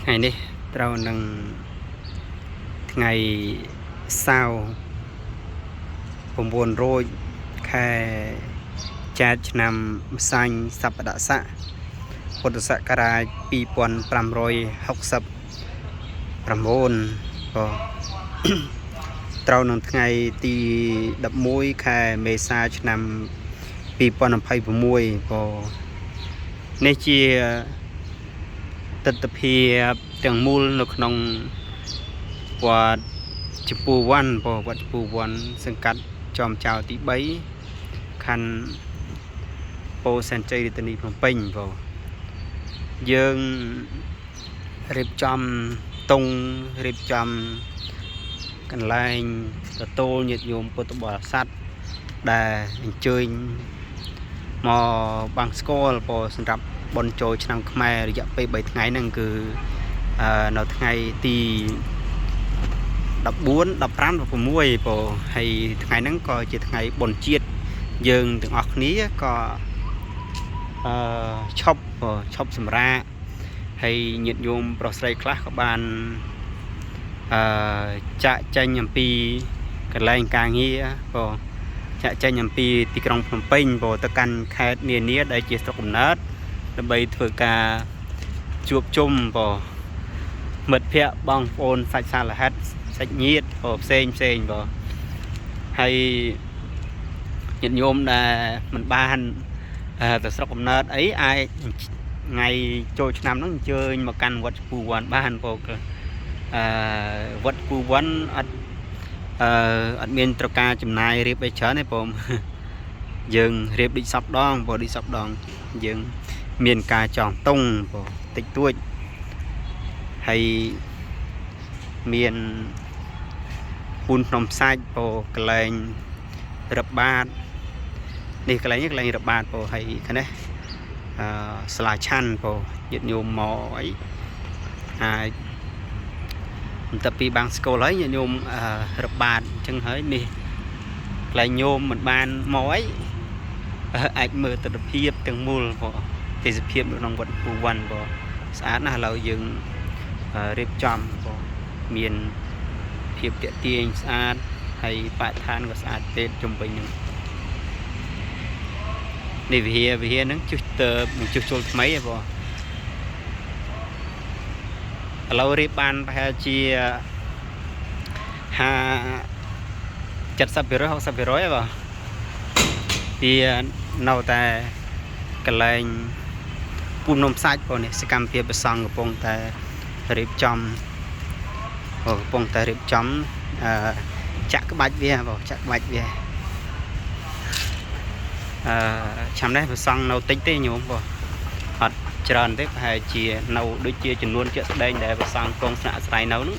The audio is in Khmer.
ngày đi trâu nâng ngày sauผมวนrồi khai cha năm xanh sập đã xạพุทธศักราช2560ประมูลก็ตราหนึ่งថ្ងៃទី11ខែមេសាឆ្នាំ2026ក៏នេះជាទិដ្ឋភាពទាំងមូលនៅក្នុងវត្តជពូវ័នវត្តជពូវ័នសង្កាត់ចំចៅទី3ខណ្ឌពោធិ៍សែនជ័យរាជធានីភ្នំពេញយើងរៀបចំតុងរៀបចំកន្លែងទទួលញាតិញោមពុទ្ធបរិស័ទដែលអញ្ជើញមកបាំងស្គាល់សម្រាប់បុណ្យចូលឆ្នាំខ្មែររយៈពេល3ថ្ងៃហ្នឹងគឺនៅថ្ងៃទី14 15 16ហើយថ្ងៃហ្នឹងក៏ជាថ្ងៃបុណ្យជាតិយើងទាំងអស់គ្នាក៏ឈប់សម្រាកហើយញាតិញោមប្រុសស្រីខ្លះក៏បានចាក់ចេញអំពីកន្លែងការងារចាក់ចេញអំពីទីក្រុងភ្នំពេញទៅកាន់ខេត្តនានាដែលជាស្រុកកំណើតដើម្បីធ្វើការជួបជុំមិត្តភ័ក្តិបងប្អូនសាច់សាលហិតសាច់ញាតិផ្សេងហើយញាតិញោមដែលមិនបានទៅស្រុកកំណើតអីអាចថ្ងៃចូលឆ្នាំហ្នឹងអញ្ជើញមកកាន់វត្តជពូវ័នបានវត្តជពូវ័នអត់មានត្រូវការចំណាយរៀបអីច្រើនទេយើងរៀបដូចសពដងដូចសពដងយើងមានការចងតុងតិចតួចហើយមានពូនភ្នំសាច់កន្លែងរបាតនេះកន្លែងរបាតហើយខាងនេះស្លាឆាន់ញាតិញោមមកអីអាចបន្ទាប់ពីបាំងស្គាល់ហើយញាតិញោមរបាតអញ្ចឹងហើយនេះកន្លែងញោមមិនបានមកអីអាចមើលទស្សនវិជ្ជាទាំងមូលទេសភាពនៅក្នុងវត្តជពូវ័នស្អាតណាស់ឥឡូវយើងរៀបចំមានភាពទាក់ទាញស្អាតហើយបរិស្ថានក៏ស្អាតពេកជុំវិញហ្នឹងនេះវិហារហ្នឹងជុះចូលថ្មីឥឡូវរៀបបានប្រហែលជា70% 60% វានៅតែកន្លែងពូននំសាច់នេះសកម្មភាពប្រសង់កំពុងតែរៀបចំចាក់ក្បាច់វាឆ្នាំនេះប្រសង់នៅតិចទេញោមអត់ច្រើនទេប្រហែលជានៅដូចជាចំនួនជាក់ស្ដែងដែលប្រសង់កងស្នាក់អាស្រ័យនៅនោះ